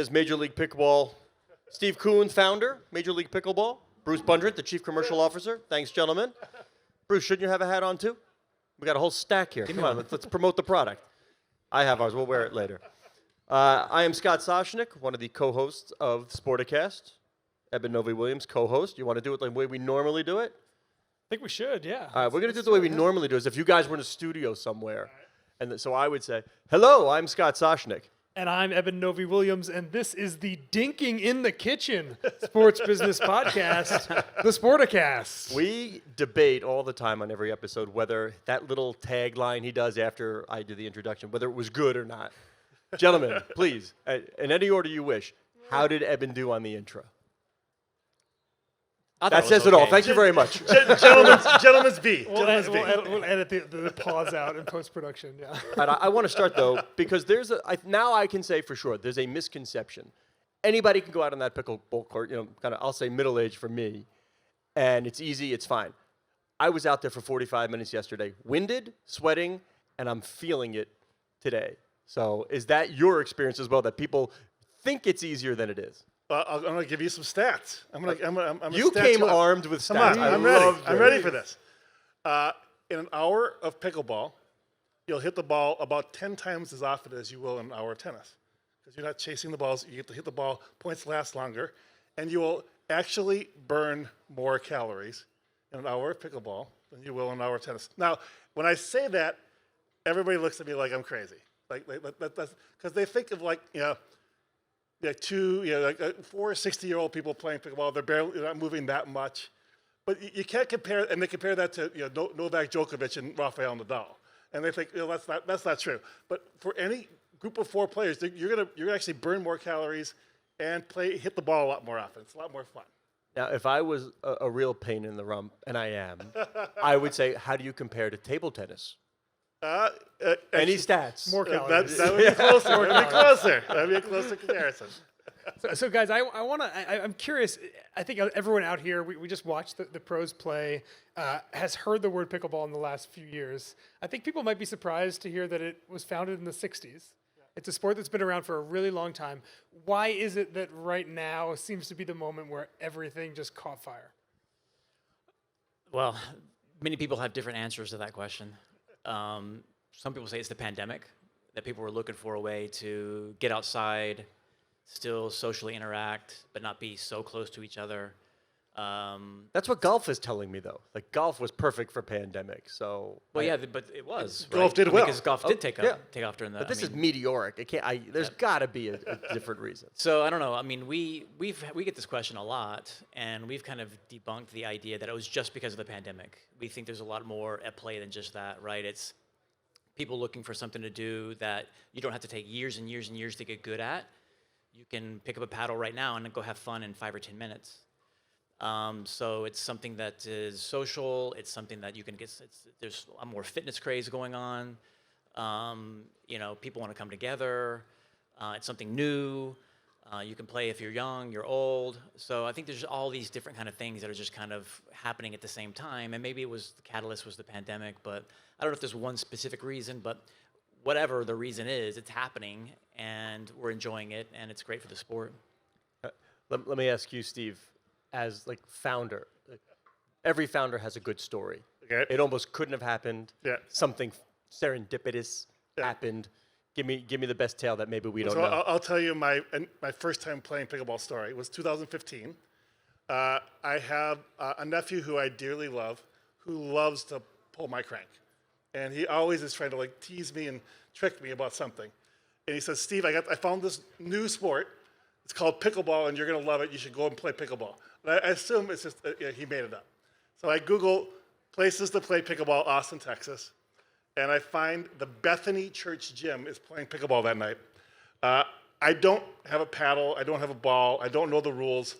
is Major League Pickleball. Steve Kuhn, founder, Major League Pickleball. Bruce Bundret, the Chief Commercial Officer. Thanks, gentlemen. Bruce, shouldn't you have a hat on, too? We got a whole stack here. Come on, let's promote the product. I have ours. We'll wear it later. I am Scott Soshnick, one of the co-hosts of Sporticast. Eben Novy Williams, co-host. You want to do it the way we normally do it? I think we should, yeah. All right, we're going to do it the way we normally do it. If you guys were in a studio somewhere, and so I would say, hello, I'm Scott Soshnick. And I'm Eben Novy Williams, and this is the Dinking in the Kitchen sports business podcast, the Sporticast. We debate all the time on every episode whether that little tagline he does after I do the introduction, whether it was good or not. Gentlemen, please, in any order you wish, how did Eben do on the intro? That says it all. Thank you very much. Gentlemen's B. We'll edit the pause out in post-production, yeah. And I want to start, though, because now I can say for sure, there's a misconception. Anybody can go out on that pickleball court, kind of, I'll say middle-aged for me, and it's easy, it's fine. I was out there for 45 minutes yesterday, winded, sweating, and I'm feeling it today. So is that your experience as well, that people think it's easier than it is? I'm going to give you some stats. You came armed with stats. Come on, I'm ready. I'm ready for this. In an hour of pickleball, you'll hit the ball about 10 times as often as you will in an hour of tennis. Because you're not chasing the balls. You get to hit the ball, points last longer, and you will actually burn more calories in an hour of pickleball than you will in an hour of tennis. Now, when I say that, everybody looks at me like I'm crazy. That's because they think of four 60-year-old people playing pickleball. They're not moving that much, but you can't compare. And they compare that to Novak Djokovic and Rafael Nadal, and they think that's not true. But for any group of four players, you're gonna actually burn more calories and hit the ball a lot more often. It's a lot more fun. Now, if I was a real pain in the rump, and I am, I would say, how do you compare to table tennis? Any stats? More calories. That would be closer. That would be a closer comparison. So guys, I'm curious. I think everyone out here, we just watched the pros play, has heard the word pickleball in the last few years. I think people might be surprised to hear that it was founded in the 60s. Yeah. It's a sport that's been around for a really long time. Why is it that right now seems to be the moment where everything just caught fire? Well, many people have different answers to that question. Some people say it's the pandemic, that people were looking for a way to get outside, still socially interact, but not be so close to each other. That's what golf is telling me, though. Like, golf was perfect for pandemic, so... Well, yeah, but it was, right? Golf did well. Because golf did take off during that. But this is meteoric. There's got to be a different reason. So, I don't know. I mean, we get this question a lot, and we've kind of debunked the idea that it was just because of the pandemic. We think there's a lot more at play than just that, right? It's people looking for something to do that you don't have to take years and years and years to get good at. You can pick up a paddle right now and go have fun in 5 or 10 minutes. So it's something that is social. It's something that you can get. There's a more fitness craze going on. People want to come together. It's something new. You can play if you're young, you're old. So I think there's all these different kind of things that are just kind of happening at the same time. And maybe the catalyst was the pandemic, but I don't know if there's one specific reason, but whatever the reason is, it's happening and we're enjoying it and it's great for the sport. Let me ask you, Steve, as founder, every founder has a good story. Okay. It almost couldn't have happened. Yeah. Something serendipitous happened. Give me the best tale that maybe we don't know. I'll tell you my first time playing pickleball story. It was 2015. I have a nephew who I dearly love, who loves to pull my crank, and he always is trying to tease me and trick me about something. And he says, "Steve, I found this new sport. It's called pickleball, and you're gonna love it. You should go and play pickleball." And I assume it's just he made it up. So I Google places to play pickleball, Austin, Texas. And I find the Bethany Church Gym is playing pickleball that night. I don't have a paddle. I don't have a ball. I don't know the rules.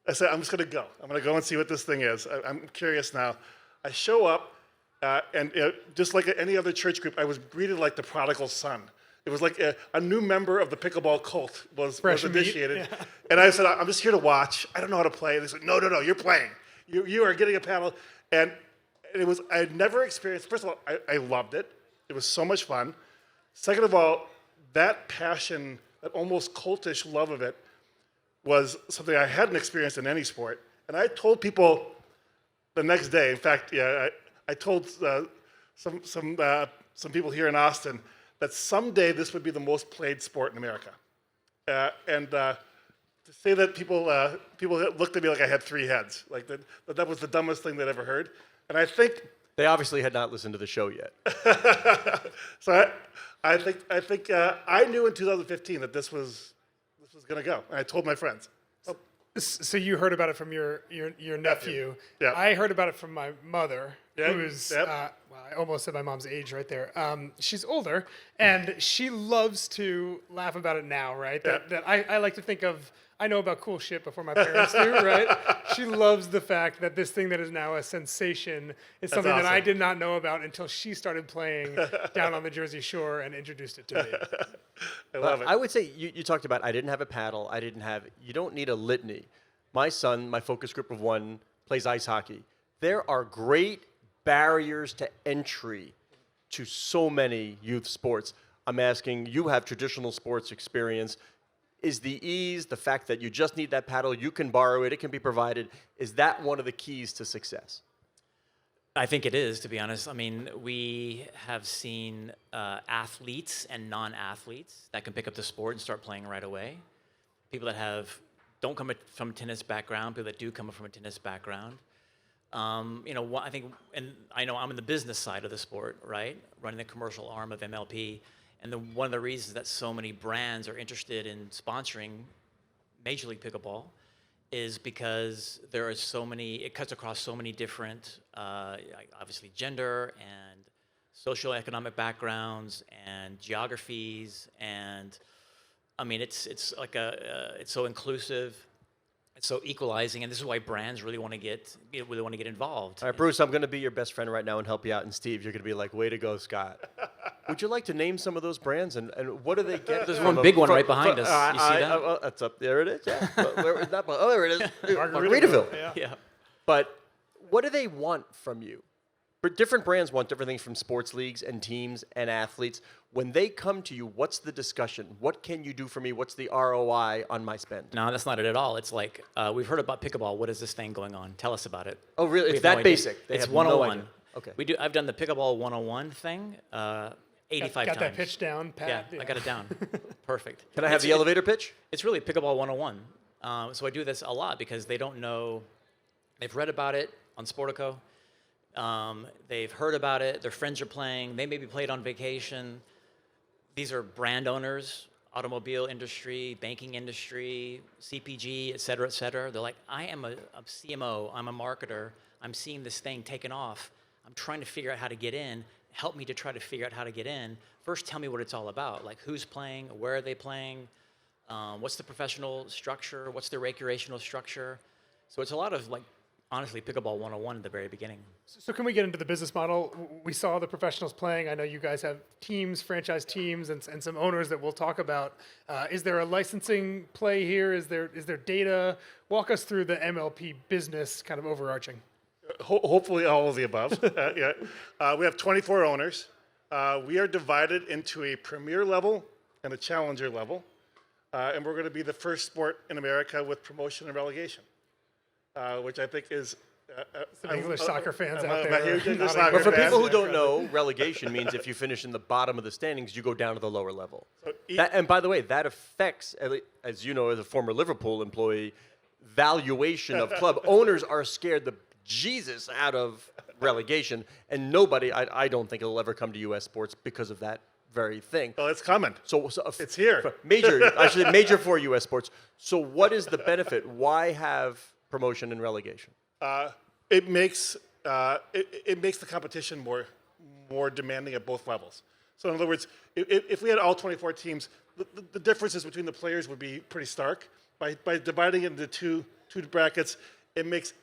I said, I'm just going to go. I'm going to go and see what this thing is. I'm curious now. I show up, and just like any other church group, I was greeted like the prodigal son. It was like a new member of the pickleball cult was initiated. Yeah. And I said, I'm just here to watch. I don't know how to play. And they said, no, you're playing. You are getting a paddle. And I had never experienced, first of all, I loved it. It was so much fun. Second of all, that passion that almost cultish love of it was something I hadn't experienced in any sport. And I told people the next day. In fact, I told some people here in Austin that someday this would be the most played sport in America. To say that people looked at me like I had 3 heads, like that was the dumbest thing they'd ever heard. And I think They obviously had not listened to the show yet. so. I think I knew in 2015 that this was going to go, and I told my friends. Oh, So you heard about it from your nephew. Yeah. I heard about it from my mother, Yeah, who's yep. well, I almost said my mom's age right there. She's older, and she loves to laugh about it now, right? That I like to think of. I know about cool shit before my parents do, right? She loves the fact that this thing that is now a sensation is something that I awesome. did not know about until she started playing down on the Jersey Shore and introduced it to me. I love it. I would say you talked about I didn't have a paddle. You don't need a litany. My son, my focus group of 1, plays ice hockey. There are great barriers to entry to so many youth sports. I'm asking, you have traditional sports experience. Is the ease, the fact that you just need that paddle, you can borrow it, it can be provided, is that one of the keys to success? I think it is, to be honest. I mean, we have seen athletes and non-athletes that can pick up the sport and start playing right away. People that don't come from a tennis background, people that do come from a tennis background. I think, and I know I'm in the business side of the sport, right? Running the commercial arm of MLP. And one of the reasons that so many brands are interested in sponsoring Major League Pickleball is because there are so many, it cuts across so many different, obviously gender and socioeconomic backgrounds and geographies. And I mean, it's like it's so inclusive. It's so equalizing, and this is why brands really want to get involved. All right, Bruce, I'm going to be your best friend right now and help you out. And Steve, you're going to be like, way to go, Scott. Would you like to name some of those brands, and what do they get? There's one big one right behind us. You see that? Well, that's up there. It is. Yeah. Where is that? Oh, there it is. Margaritaville. Margaritaville. Yeah. But what do they want from you? But different brands want different things from sports leagues and teams and athletes. When they come to you, what's the discussion? What can you do for me? What's the ROI on my spend? No, that's not it at all. It's like, we've heard about pickleball. What is this thing going on? Tell us about it. Oh, really? We It's have that no idea. basic? They It's have no 101. idea. Okay. I've done the pickleball 101 thing 85 Got times. that pitch down, Yeah, Pat? I got it down. Perfect. Can I have the elevator pitch? It's really pickleball 101. So I do this a lot because they don't know. They've read about it on Sportico. They've heard about it. Their friends are playing. They maybe played on vacation. These are brand owners, automobile industry, banking industry, CPG, et cetera, et cetera. They're like, I am a CMO. I'm a marketer. I'm seeing this thing taken off. I'm trying to figure out how to get in. Help me to try to figure out how to get in. First, tell me what it's all about. Like, who's playing? Where are they playing? What's the professional structure? What's the recreational structure? So it's a lot of, like, honestly, pickleball 101 at the very beginning. So can we get into the business model? We saw the professionals playing. I know you guys have teams, franchise teams, and some owners that we'll talk about. Is there a licensing play here? Is there data? Walk us through the MLP business, kind of overarching. Hopefully all of the above. We have 24 owners. We are divided into a premier level and a challenger level. And we're going to be the first sport in America with promotion and relegation, which I think is... Some English soccer fans I'm out a there. huge English nodding soccer But for fan. people who don't know, relegation means if you finish in the bottom of the standings, you go down to the lower level. And by the way, that affects, as you know, as a former Liverpool employee, valuation of club. Owners are scared the Jesus out of relegation, and nobody, I don't think it'll ever come to U.S. sports because of that very thing. Well, it's coming. So It's here. I should say major for U.S. sports. So what is the benefit? Why have promotion and relegation? It makes the competition more demanding at both levels. So in other words, if we had all 24 teams, the differences between the players would be pretty stark. By dividing it into two brackets, it makes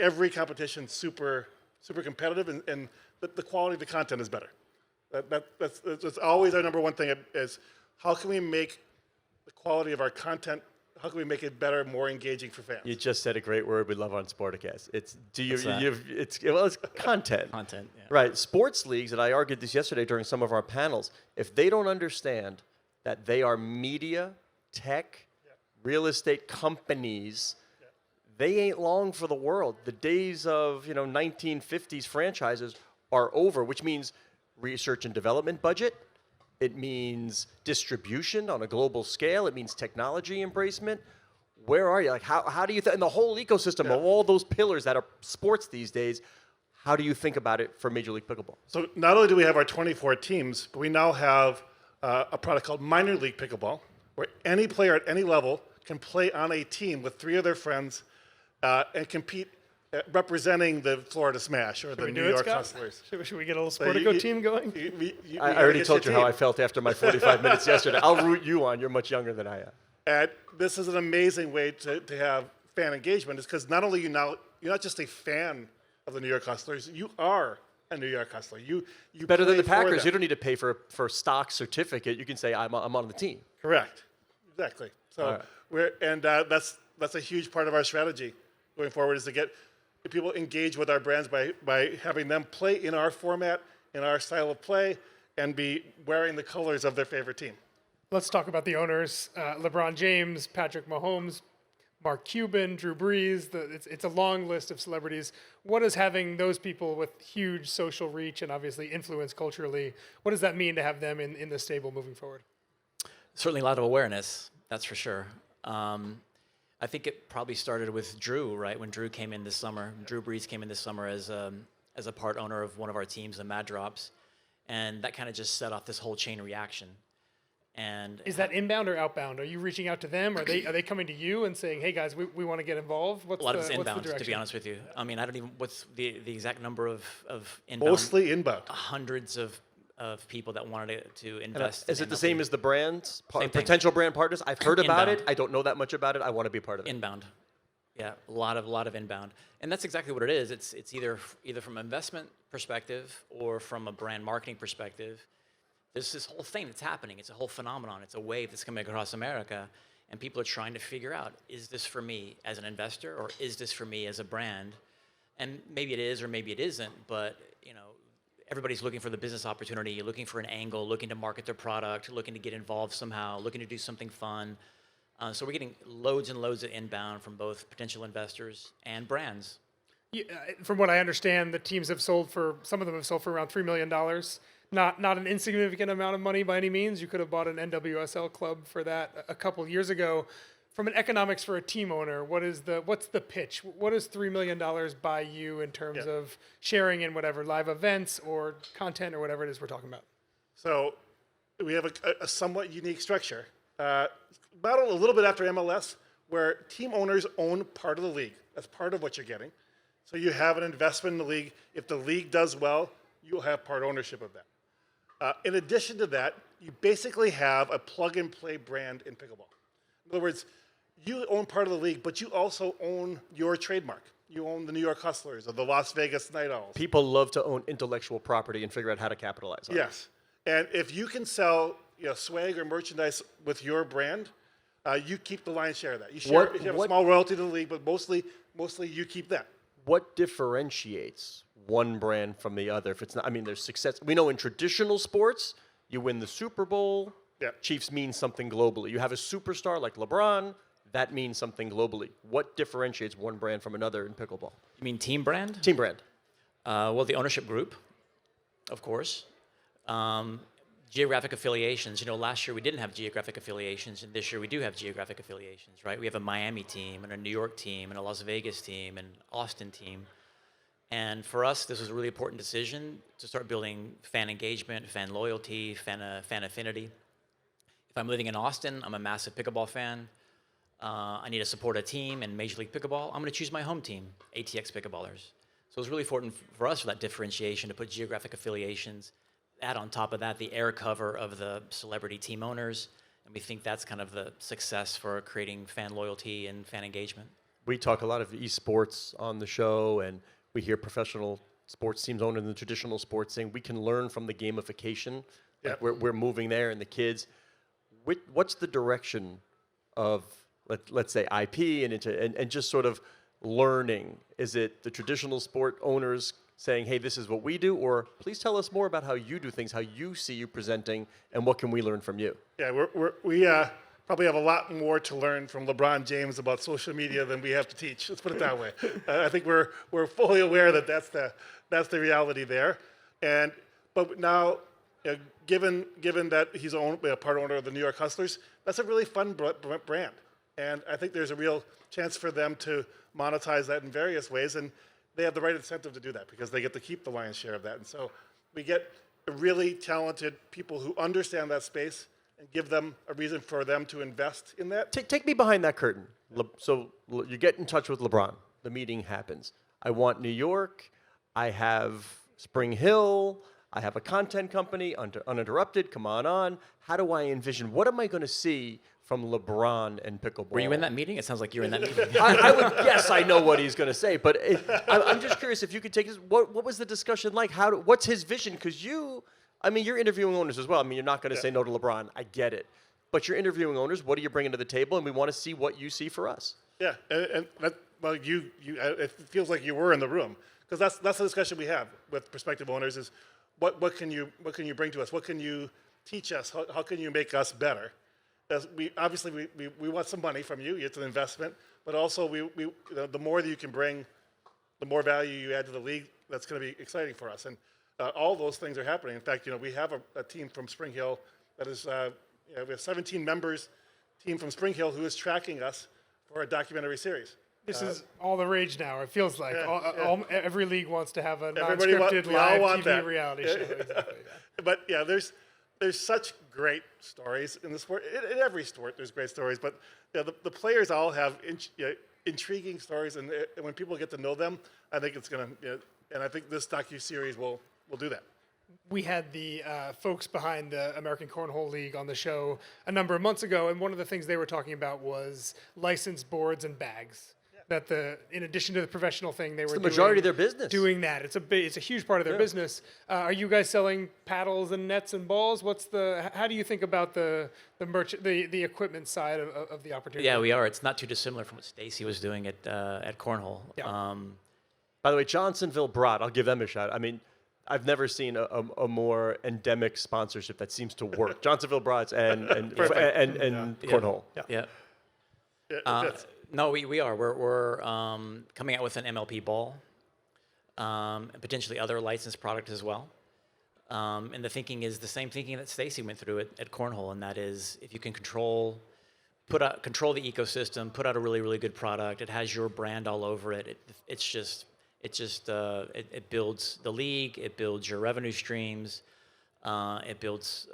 every competition super competitive, and the quality of the content is better. That's always our number one thing is how can we make the quality of our content, how can we make it better, more engaging for fans? You just said a great word we love on Sporticast. It's What's that? it's content. Content, yeah. Right. Sports leagues, and I argued this yesterday during some of our panels, if they don't understand that they are media, tech, real estate companies. They ain't long for the world. The days of 1950s franchises are over, which means research and development budget. It means distribution on a global scale. It means technology embracement. Where are you? Like, how do you in the whole ecosystem of all those pillars that are sports these days? How do you think about it for Major League Pickleball? So not only do we have our 24 teams, but we now have a product called Minor League Pickleball, where any player at any level can play on a team with 3 of their friends and compete representing the Florida Smash or the New York Hustlers. Should we get a little Sportico team going? I already told you how I felt after my 45 minutes yesterday. I'll root you on. You're much younger than I am. And this is an amazing way to have fan engagement, is because not only you're not just a fan of the New York Hustlers, you are a New York Hustler. You better than play the Packers. for them. You don't need to pay for a stock certificate. You can say I'm on the team. Correct. Exactly. So that's a huge part of our strategy going forward, is to get people engaged with our brands by having them play in our format, in our style of play, and be wearing the colors of their favorite team. Let's talk about the owners: LeBron James, Patrick Mahomes, Mark Cuban, Drew Brees. It's a long list of celebrities. What does having those people with huge social reach and obviously influence culturally, what does that mean to have them in the stable moving forward? Certainly a lot of awareness, that's for sure. I think it probably started with Drew, right? When Drew came in this summer. Drew Brees came in this summer as a part owner of one of our teams, the Mad Drops. And that kind of just set off this whole chain reaction. And is that inbound or outbound? Are you reaching out to them? Are they coming to you and saying, "Hey guys, we want to get involved"? A lot of it's inbound, to be honest with you. I mean, I don't even what's the exact number of inbound. Mostly inbound. Hundreds of people that wanted to invest. Is it the same as the brands, Same thing. potential brand partners? I've heard about Inbound. it. I don't know that much about it. I want to be part of it. Inbound. Yeah, a lot of inbound, and that's exactly what it is. It's either from an investment perspective or from a brand marketing perspective. There's this whole thing that's happening. It's a whole phenomenon. It's a wave that's coming across America, and people are trying to figure out: is this for me as an investor, or is this for me as a brand? And maybe it is, or maybe it isn't. But everybody's looking for the business opportunity, looking for an angle, looking to market their product, looking to get involved somehow, looking to do something fun. So we're getting loads and loads of inbound from both potential investors and brands. Yeah, from what I understand, the teams have sold for, some of them have sold for around $3 million. Not an insignificant amount of money by any means. You could have bought an NWSL club for that a couple years ago. From an economics for a team owner, what's the pitch? What does $3 million buy you in terms of sharing in whatever live events or content or whatever it is we're talking about? So we have a somewhat unique structure. About a little bit after MLS, where team owners own part of the league. That's part of what you're getting. So you have an investment in the league. If the league does well, you'll have part ownership of that. In addition to that, you basically have a plug-and-play brand in pickleball. In other words, you own part of the league, but you also own your trademark. You own the New York Hustlers or the Las Vegas Night Owls. People love to own intellectual property and figure out how to capitalize on it. Yes. And if you can sell swag or merchandise with your brand, you keep the lion's share of that. You have a small royalty to the league, but mostly you keep that. What differentiates one brand from the other? If it's not, I mean, there's success. We know in traditional sports, you win the Super Bowl. Yeah. Chiefs means something globally. You have a superstar like LeBron. That means something globally. What differentiates one brand from another in pickleball? You mean team brand? Team brand. Well, the ownership group, of course. Geographic affiliations. Last year we didn't have geographic affiliations, and this year we do have geographic affiliations, right? We have a Miami team, and a New York team, and a Las Vegas team, and Austin team. And for us, this was a really important decision to start building fan engagement, fan loyalty, fan affinity. If I'm living in Austin, I'm a massive pickleball fan. I need to support a team in Major League Pickleball. I'm going to choose my home team, ATX Pickleballers. So it was really important for us for that differentiation to put geographic affiliations. Add on top of that the air cover of the celebrity team owners, and we think that's kind of the success for creating fan loyalty and fan engagement. We talk a lot of esports on the show, and we hear professional sports teams owned in the traditional sports saying we can learn from the gamification. Like we're moving there, and the kids. What's the direction of let's say IP and just sort of learning? Is it the traditional sport owners saying, hey, this is what we do, or please tell us more about how you do things, how you see you presenting, and what can we learn from you? Yeah, we probably have a lot more to learn from LeBron James about social media than we have to teach. Let's put it that way. I think we're fully aware that that's the reality there. But now, given that he's a part owner of the New York Hustlers, that's a really fun brand. And I think there's a real chance for them to monetize that in various ways. And they have the right incentive to do that because they get to keep the lion's share of that. And so we get really talented people who understand that space and give them a reason for them to invest in that. Take me behind that curtain. So you get in touch with LeBron. The meeting happens. I want New York. I have Spring Hill. I have a content company, uninterrupted. Come on. How do I envision? What am I going to see from LeBron and Pickleball? Were you in that meeting? It sounds like you were in that meeting. I would guess I know what he's going to say, but I'm just curious if you could take this. What was the discussion like? What's his vision? Because you're interviewing owners as well. I mean, you're not going to say no to LeBron. I get it. But you're interviewing owners. What are you bringing to the table? And we want to see what you see for us. Yeah, and it feels like you were in the room because that's the discussion we have with prospective owners is what can you bring to us? What can you teach us? How can you make us better? As we want some money from you. It's an investment, but also the more that you can bring, the more value you add to the league. That's going to be exciting for us. And all those things are happening. In fact, we have a team from Spring Hill that is we have 17 members team from Spring Hill who is tracking us for a documentary series. This is all the rage now. It feels like every league wants to have a Everybody non-scripted we all live want TV that. reality show. Exactly, But there's such great stories in the sport. In every sport, there's great stories. But the players all have intriguing stories, and when people get to know them, I think it's gonna. And I think this docu-series will do that. We had the folks behind the American Cornhole League on the show a number of months ago, and one of the things they were talking about was licensed boards and bags. That in addition to the professional thing, they were the majority of their business. Doing that, it's a huge part of their business. Are you guys selling paddles and nets and balls? How do you think about the equipment side of the opportunity? Yeah, we are. It's not too dissimilar from what Stacy was doing at Cornhole. Yeah. By the way, Johnsonville Brat, I'll give them a shout. I mean, I've never seen a more endemic sponsorship that seems to work. Johnsonville Brats and Cornhole. Yeah. That's- No, we are. We're coming out with an MLP ball, and potentially other licensed product as well. And the thinking is the same thinking that Stacy went through at Cornhole, and that is if you can control the ecosystem, put out a really, really good product. It has your brand all over it. It builds the league. It builds your revenue streams. It builds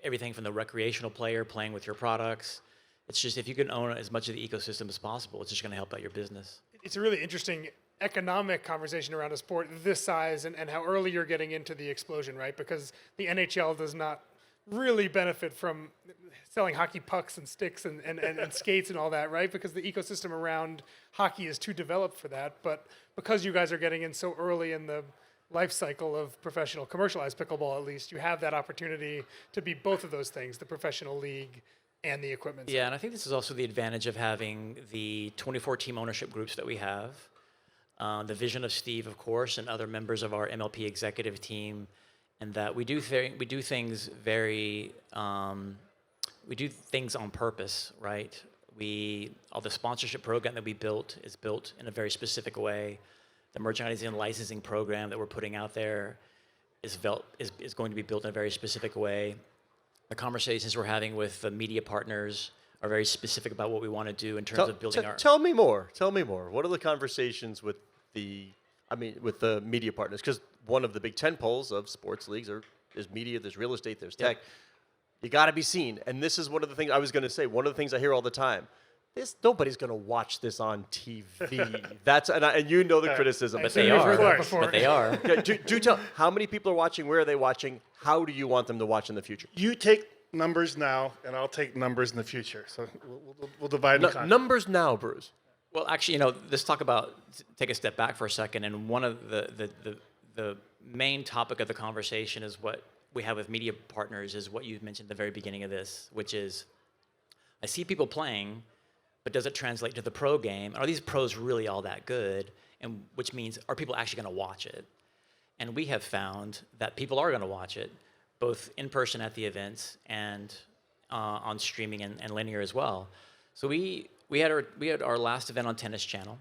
everything from the recreational player playing with your products. It's just if you can own as much of the ecosystem as possible, it's just going to help out your business. It's a really interesting economic conversation around a sport this size and how early you're getting into the explosion, right? Because the NHL does not really benefit from selling hockey pucks and sticks and skates and all that, right? Because the ecosystem around hockey is too developed for that. But because you guys are getting in so early in the life cycle of professional commercialized pickleball, at least, you have that opportunity to be both of those things, the professional league and the equipment. Yeah, and I think this is also the advantage of having the 24 team ownership groups that we have, the vision of Steve, of course, and other members of our MLP executive team, and that we do things on purpose, right? All the sponsorship program that we built is built in a very specific way. The merchandising and licensing program that we're putting out there is going to be built in a very specific way. The conversations we're having with the media partners are very specific about what we want to do in terms of building our. Tell me more. What are the conversations with the media partners? Because one of the big tentpoles of sports leagues is media, there's real estate, there's tech. You got to be seen. And this is one of the things I was going to say. One of the things I hear all the time. Nobody's going to watch this on TV. And you know the criticism. But they are. But they are. Yeah, do tell. How many people are watching? Where are they watching? How do you want them to watch in the future? You take numbers now, and I'll take numbers in the future. So we'll divide the content. Numbers now, Bruce. Well, actually, let's take a step back for a second. And one of the main topic of the conversation is what we have with media partners is what you mentioned at the very beginning of this, which is I see people playing, but does it translate to the pro game? Are these pros really all that good? And which means, are people actually going to watch it? And we have found that people are going to watch it, both in person at the events and on streaming and linear as well. So we had our last event on Tennis Channel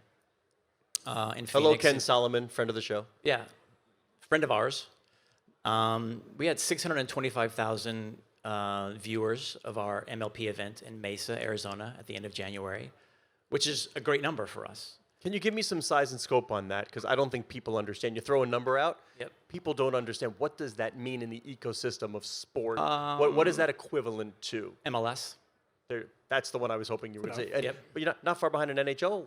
in Phoenix. Hello, Ken Solomon, friend of the show. Yeah, friend of ours. We had 625,000 viewers of our MLP event in Mesa, Arizona at the end of January, which is a great number for us. Can you give me some size and scope on that? Because I don't think people understand. You throw a number out, Yep. people don't understand. What does that mean in the ecosystem of sport? What is that equivalent to? MLS. That's the one I was hoping you were going to say. And, Yep. But you're not far behind an NHL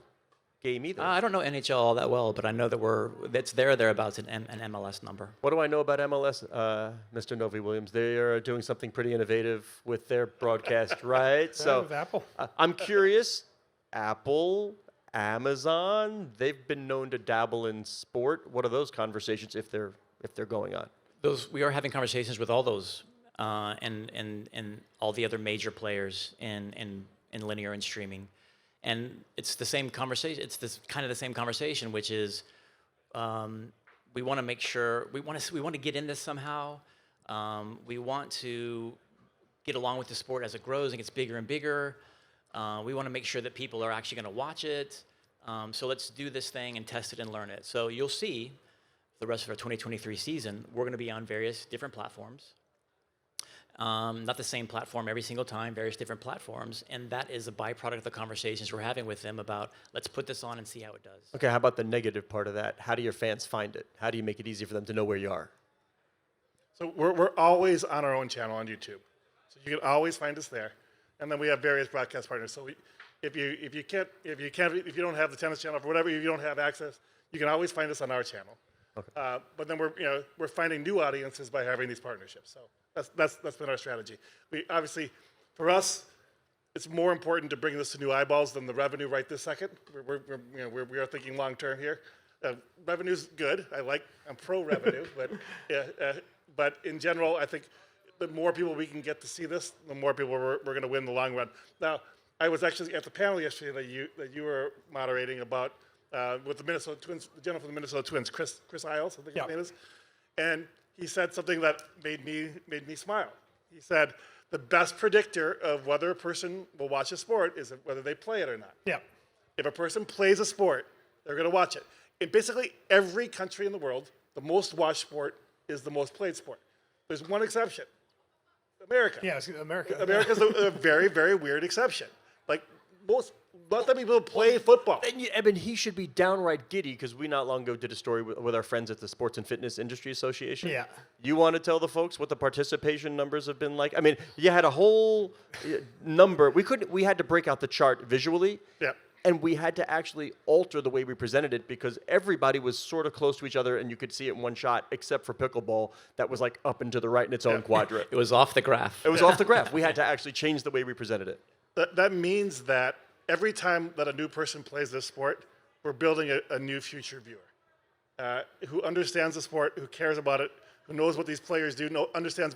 game either. I don't know NHL all that well, but I know that it's thereabouts an MLS number. What do I know about MLS, Mr. Novy Williams? They are doing something pretty innovative with their broadcast, right? So with Apple. I'm curious. Apple, Amazon, they've been known to dabble in sport. What are those conversations if they're going on? We are having conversations with all those and all the other major players in linear and streaming. And it's the same conversation. It's kind of the same conversation, which is we want to make sure we want to get in this somehow. We want to get along with the sport as it grows and gets bigger and bigger. We want to make sure that people are actually going to watch it. So let's do this thing and test it and learn it. So you'll see the rest of our 2023 season, we're going to be on various different platforms. Not the same platform every single time, various different platforms. And that is a byproduct of the conversations we're having with them about, let's put this on and see how it does. Okay, how about the negative part of that? How do your fans find it? How do you make it easy for them to know where you are? So we're always on our own channel on YouTube. So you can always find us there. And then we have various broadcast partners. So if you don't have the Tennis Channel for whatever, if you don't have access, you can always find us on our channel. Okay. But then we're finding new audiences by having these partnerships. So that's been our strategy. We obviously, for us, it's more important to bring this to new eyeballs than the revenue right this second. We are thinking long term here. Revenue's good. I'm pro revenue, but in general, I think the more people we can get to see this, the more people we're going to win in the long run. Now, I was actually at the panel yesterday that you were moderating about with the Minnesota Twins, the gentleman from the Minnesota Twins, Chris Isles, I think his name is, and he said something that made me smile. He said the best predictor of whether a person will watch a sport is whether they play it or not. Yeah. If a person plays a sport, they're going to watch it. In basically every country in the world, the most watched sport is the most played sport. There's one exception. America. Yeah, it's America. America's a very, very weird exception. Like not that many people play football. And Eben, he should be downright giddy because we not long ago did a story with our friends at the Sports and Fitness Industry Association. Yeah. You want to tell the folks what the participation numbers have been like? I mean, you had a whole number. We had to break out the chart visually. Yeah. And we had to actually alter the way we presented it because everybody was sort of close to each other and you could see it in one shot, except for pickleball that was like up and to the right in its own quadrant. It was off the graph. It was off the graph. We had to actually change the way we presented it. That means that every time that a new person plays this sport, we're building a new future viewer who understands the sport, who cares about it, who knows what these players do, understands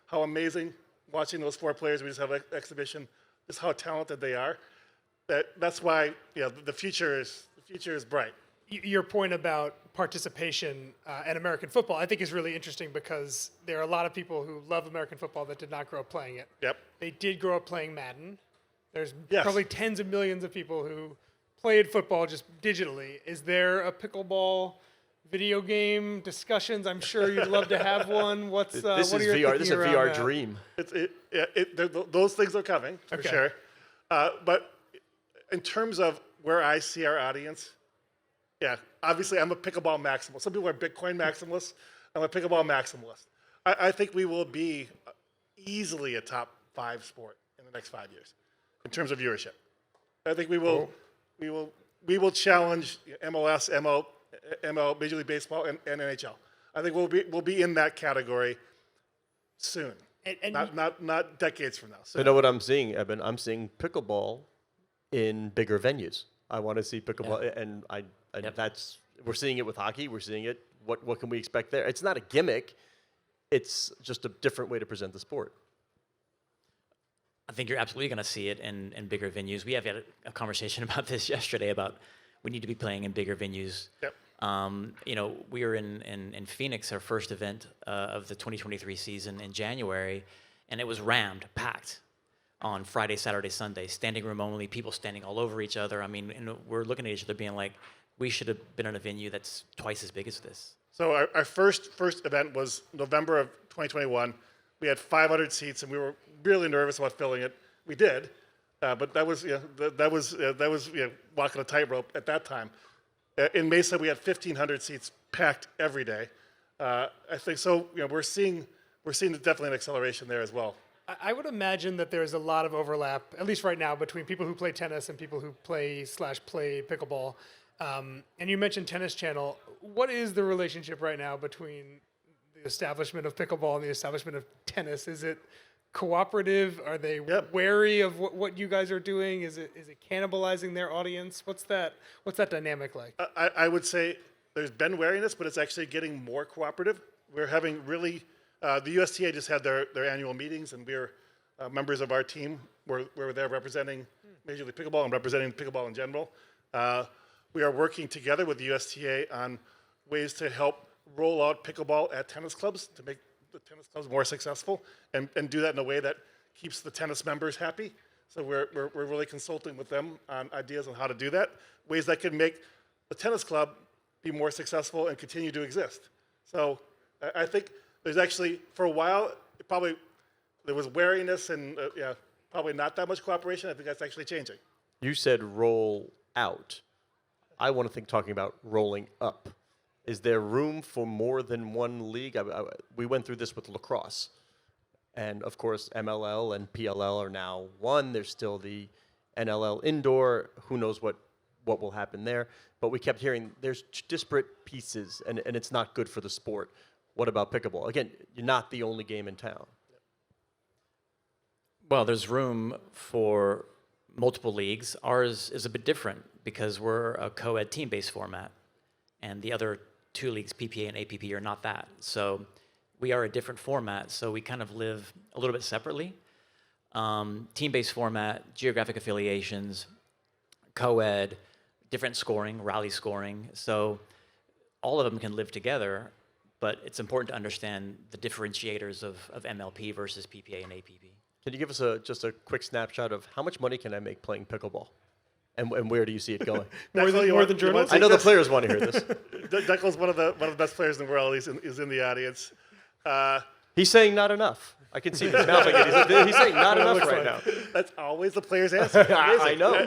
how amazing watching those four players we just have an exhibition, just how talented they are. That's why the future is bright. Your point about participation in American football, I think, is really interesting because there are a lot of people who love American football that did not grow up playing it. Yep. They did grow up playing Madden. There's Yes. probably tens of millions of people who played football just digitally. Is there a pickleball video game discussions? I'm sure you'd love to have one. This This what is are your VR. This is a thinking VR around that? dream. Those things are coming for Okay. sure. But in terms of where I see our audience, obviously I'm a pickleball maximalist. Some people are Bitcoin maximalists. I'm a pickleball maximalist. I think we will be easily a top 5 sport in the next 5 years in terms of viewership. I think we will challenge MLS, ML, Major League Baseball, and NHL. I think we'll be in that category soon. And Not decades from now. You know what I'm seeing, Eben? I'm seeing pickleball in bigger venues. I want to see pickleball, and we're seeing it with hockey. We're seeing it. What can we expect there? It's not a gimmick. It's just a different way to present the sport. I think you're absolutely going to see it in bigger venues. We have had a conversation about this yesterday about we need to be playing in bigger venues. Yep. We were in Phoenix, our first event of the 2023 season in January, and it was rammed, packed on Friday, Saturday, Sunday, standing room only, people standing all over each other. I mean, and we're looking at each other being like, we should have been in a venue that's twice as big as this. So our first event was November of 2021. We had 500 seats, and we were really nervous about filling it. We did, but that was walking a tightrope at that time. In Mesa, we had 1,500 seats packed every day. I think so. We're seeing definitely an acceleration there as well. I would imagine that there's a lot of overlap, at least right now, between people who play tennis and people who play pickleball. And you mentioned Tennis Channel. What is the relationship right now between the establishment of pickleball and the establishment of tennis? Is it cooperative? Are they wary of what you guys are doing? Is it cannibalizing their audience? What's that dynamic like? I would say there's been wariness, but it's actually getting more cooperative. We're having really the USTA just had their annual meetings, and we're members of our team. We're there representing Major League Pickleball and representing pickleball in general. We are working together with the USTA on ways to help roll out pickleball at tennis clubs to make the tennis clubs more successful and do that in a way that keeps the tennis members happy. So we're really consulting with them on ideas on how to do that, ways that can make the tennis club be more successful and continue to exist. So I think there's actually, for a while, there was wariness and probably not that much cooperation. I think that's actually changing. You said roll out. I want to think talking about rolling up. Is there room for more than one league? We went through this with lacrosse. And, of course, MLL and PLL are now one. There's still the NLL indoor. Who knows what will happen there. But we kept hearing there's disparate pieces, and it's not good for the sport. What about pickleball? Again, you're not the only game in town. Well, there's room for multiple leagues. Ours is a bit different because we're a co-ed team-based format, and the other two leagues, PPA and APP, are not that. So we are a different format, so we kind of live a little bit separately. Team-based format, geographic affiliations, co-ed, different scoring, rally scoring. So all of them can live together, but it's important to understand the differentiators of MLP versus PPA and APP. Can you give us just a quick snapshot of how much money can I make playing pickleball? And where do you see it going? More than journalists? I know the players want to hear this. Declan's one of the best players in the world. He's in the audience. He's saying not enough. I can see him mouthing it. He's saying not enough right now. That's always the player's answer. I know.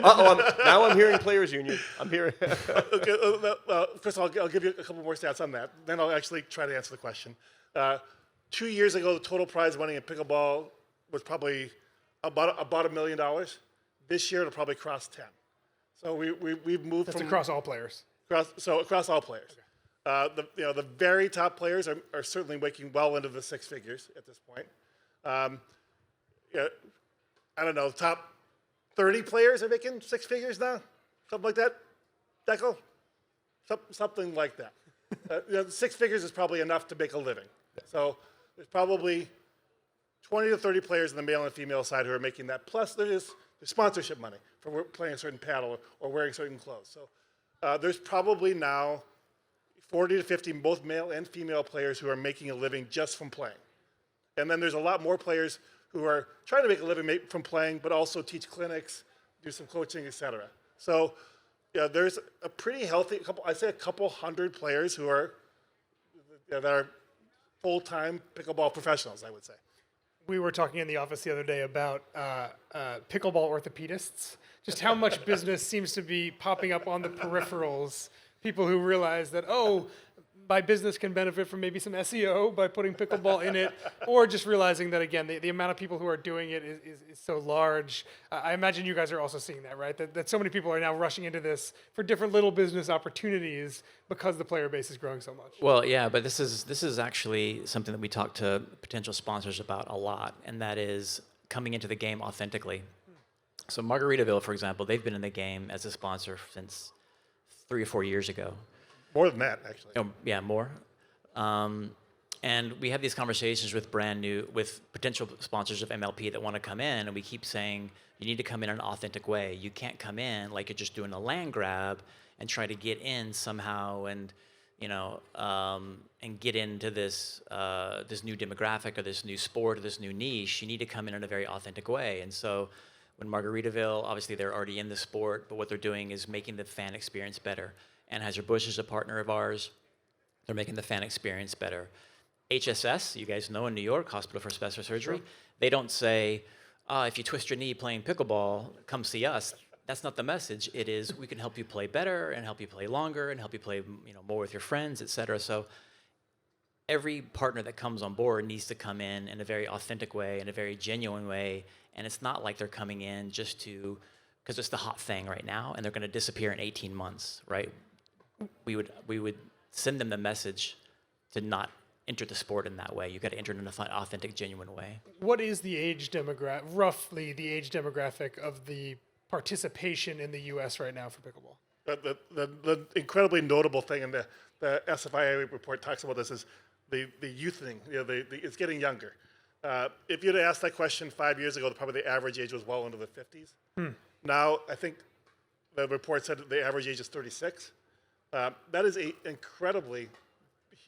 Now I'm hearing players union. I'm hearing. Okay, first of all, I'll give you a couple more stats on that. Then I'll actually try to answer the question. 2 years ago, the total prize money in pickleball was probably about $1 million. This year, it'll probably cross 10. So we've moved That's from across all players. Across all players. Okay. The very top players are certainly making well into the six figures at this point. I don't know, top 30 players are making six figures now, something like that. Declan, something like that. Six figures is probably enough to make a living. So there's probably 20 to 30 players on the male and female side who are making that. Plus there's sponsorship money for playing a certain paddle or wearing certain clothes. So there's probably now 40 to 50, both male and female players who are making a living just from playing. And then there's a lot more players who are trying to make a living from playing, but also teach clinics, do some coaching, etc. So there's a pretty healthy a couple hundred players who are that are full-time pickleball professionals, I would say. We were talking in the office the other day about pickleball orthopedists, just how much business seems to be popping up on the peripherals. People who realize that, my business can benefit from maybe some SEO by putting pickleball in it, or just realizing that, again, the amount of people who are doing it is so large. I imagine you guys are also seeing that, right? That so many people are now rushing into this for different little business opportunities because the player base is growing so much. Well, yeah, but this is actually something that we talk to potential sponsors about a lot, and that is coming into the game authentically. So Margaritaville, for example, they've been in the game as a sponsor since 3 or 4 years ago. More than that, actually. Oh, yeah, more. And we have these conversations with potential sponsors of MLP that want to come in, and we keep saying, you need to come in an authentic way. You can't come in like you're just doing a land grab and try to get in somehow and and get into this this new demographic or this new sport or this new niche, you need to come in a very authentic way. And so when Margaritaville, obviously they're already in the sport, but what they're doing is making the fan experience better. Anheuser-Busch is a partner of ours. They're making the fan experience better. HSS, you guys know in New York, Hospital for Special Surgery, they don't say, if you twist your knee playing pickleball, come see us. That's not the message. It is, we can help you play better and help you play longer and help you play more with your friends, et cetera. So every partner that comes on board needs to come in a very authentic way, in a very genuine way. And it's not like they're coming in just because it's the hot thing right now and they're going to disappear in 18 months, right? We would send them the message to not enter the sport in that way. You got to enter it in an authentic, genuine way. What is the age demographic, roughly the age demographic of the participation in the U.S. right now for pickleball? The incredibly notable thing, and the SFIA report talks about this, is the youthening. It's getting younger. If you'd asked that question 5 years ago, probably the average age was well into the 50s. Now, I think the report said that the average age is 36. That is an incredibly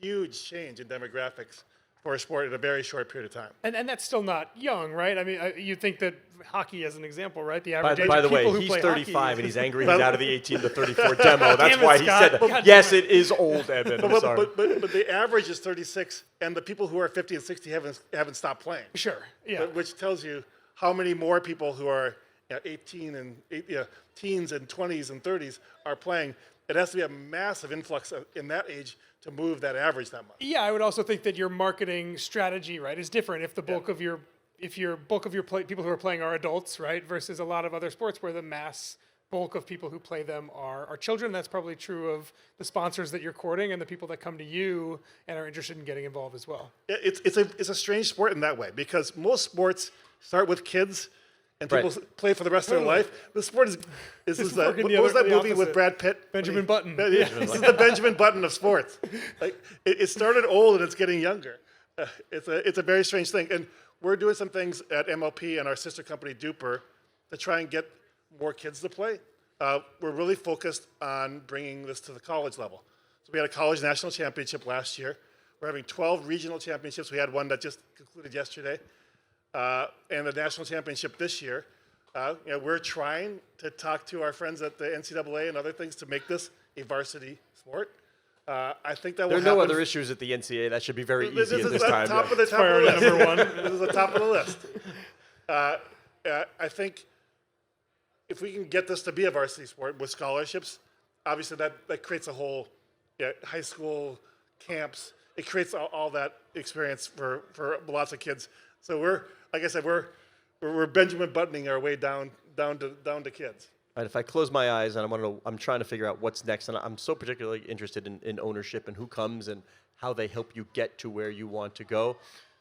huge change in demographics for a sport in a very short period of time. And that's still not young, right? I mean, you think that hockey, as an example, right? The average age By the of people way, who he's play 35 hockey and he's angry he's out of the 18 to 34 demo. That's Damn it, why he Scott. said God that. damn Yes, it. it is old, Eben. I'm sorry. But the average is 36, and the people who are 50 and 60 haven't stopped playing. Sure, yeah. Which tells you how many more people who are 18 and teens and 20s and 30s are playing. It has to be a massive influx in that age to move that average that much. Yeah, I would also think that your marketing strategy, right, is different if the bulk of your people who are playing are adults, right, versus a lot of other sports where the mass bulk of people who play them are children. That's probably true of the sponsors that you're courting and the people that come to you and are interested in getting involved as well. It's a strange sport in that way, because most sports start with kids and people play for the rest of their life. The sport is what was that movie with Brad Pitt? Benjamin Button. This is the Benjamin Button of sports. Like it started old and it's getting younger. It's a very strange thing, and we're doing some things at MLP and our sister company Duper to try and get more kids to play. We're really focused on bringing this to the college level. So we had a college national championship last year. We're having 12 regional championships. We had one that just concluded yesterday. And the national championship this year. We're trying to talk to our friends at the NCAA and other things to make this a varsity sport. I think that will There are happen. no other issues at the NCAA. That should be very This easy is at this the time. top of the list. Number one. This is the top of the list. I think if we can get this to be a varsity sport with scholarships, obviously that creates a whole high school camps. It creates all that experience for lots of kids. So like I said, we're Benjamin Buttoning our way down to kids. Right, if I close my eyes and I'm trying to figure out what's next, and I'm so particularly interested in ownership and who comes and how they help you get to where you want to go.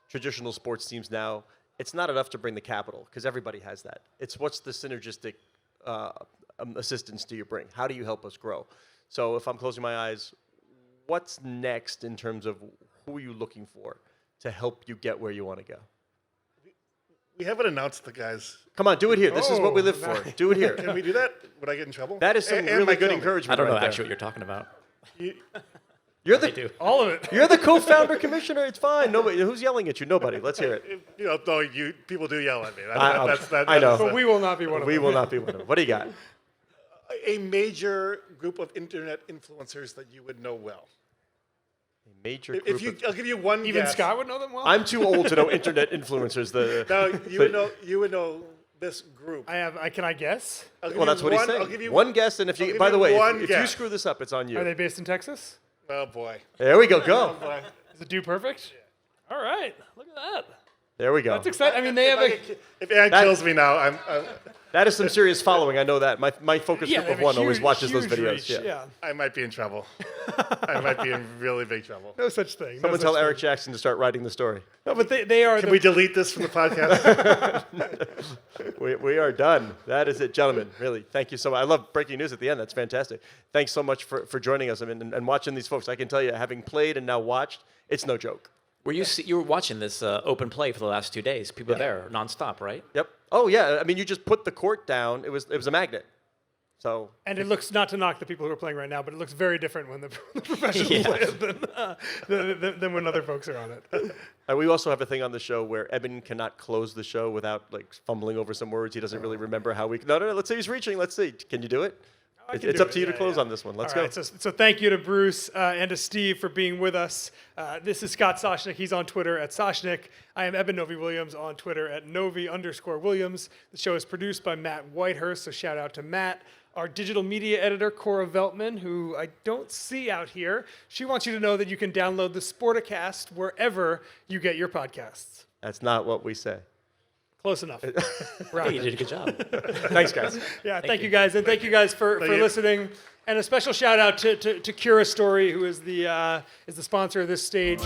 Traditional sports teams now, it's not enough to bring the capital, because everybody has that. It's what's the synergistic assistance do you bring? How do you help us grow? So if I'm closing my eyes, what's next in terms of who are you looking for to help you get where you want to go? We haven't announced the guys. Come on, do it here. This is what we live for. Do it here. Can we do that? Would I get in trouble? That is some And really Mike good Tillman. encouragement. I don't know right there. actually what you're talking about. You're I the do. All of it. you're the co-founder commissioner. It's fine. Nobody. Who's yelling at you? Nobody. Let's hear it. People do yell at me. I know. But we will not be one of them. We will not be one of them. What do you got? A major group of internet influencers that you would know well. A major group. I'll give you one Even guess. Scott would know them well? I'm too old to know internet influencers. No, you would know this group. Can I guess? Well, that's what he's saying. I'll give you one guess, and if I'll you, give by you the way, one if you guess. screw this up, it's on you. Are they based in Texas? Oh boy. There we go. Go. Boy. Is it Do Perfect? All right. Look at that. There we go. That's exciting. I mean, they have a... If Ann kills me now, I'm That is some serious following. I know that. My focus Yeah, group they of have a one always huge- watches those huge videos. reach, Yeah. I might be in trouble. I might be in really big trouble. No such thing. Someone no tell such Eric thing. Jackson to start writing the story. No, but they are Can the... we delete this from the podcast? We are done. That is it, gentlemen. Really, thank you so much. I love breaking news at the end. That's fantastic. Thanks so much for joining us and watching these folks. I can tell you, having played and now watched, it's no joke. You were watching this open play for the last 2 days. People there nonstop, right? Yep. Oh yeah. I mean, you just put the court down. It was a magnet. So And it looks, not to knock the people who are playing right now, but it looks very different when the professionals Yeah. play it than when other folks are on it. we also have a thing on the show where Eben cannot close the show without like fumbling over some words. He doesn't really remember how we. No. Let's say he's reaching. Let's see. Can you do it? I can It's do up it. to you to Yeah, close yeah. on this one. Let's All go. right, so thank you to Bruce and to Steve for being with us. This is Scott Soshnick. He's on Twitter at Soshnick. I am Eben Novy Williams on Twitter at Novy_Williams. The show is produced by Matt Whitehurst, so shout out to Matt. Our digital media editor, Cora Veltman, who I don't see out here, she wants you to know that you can download the Sporticast wherever you get your podcasts. That's not what we say. Close enough. Hey, Right. you did a good job. Thanks, guys. Yeah, thank you you. guys, and thank you guys for you. listening. And a special shout out to Cura Story, who is the sponsor of this stage.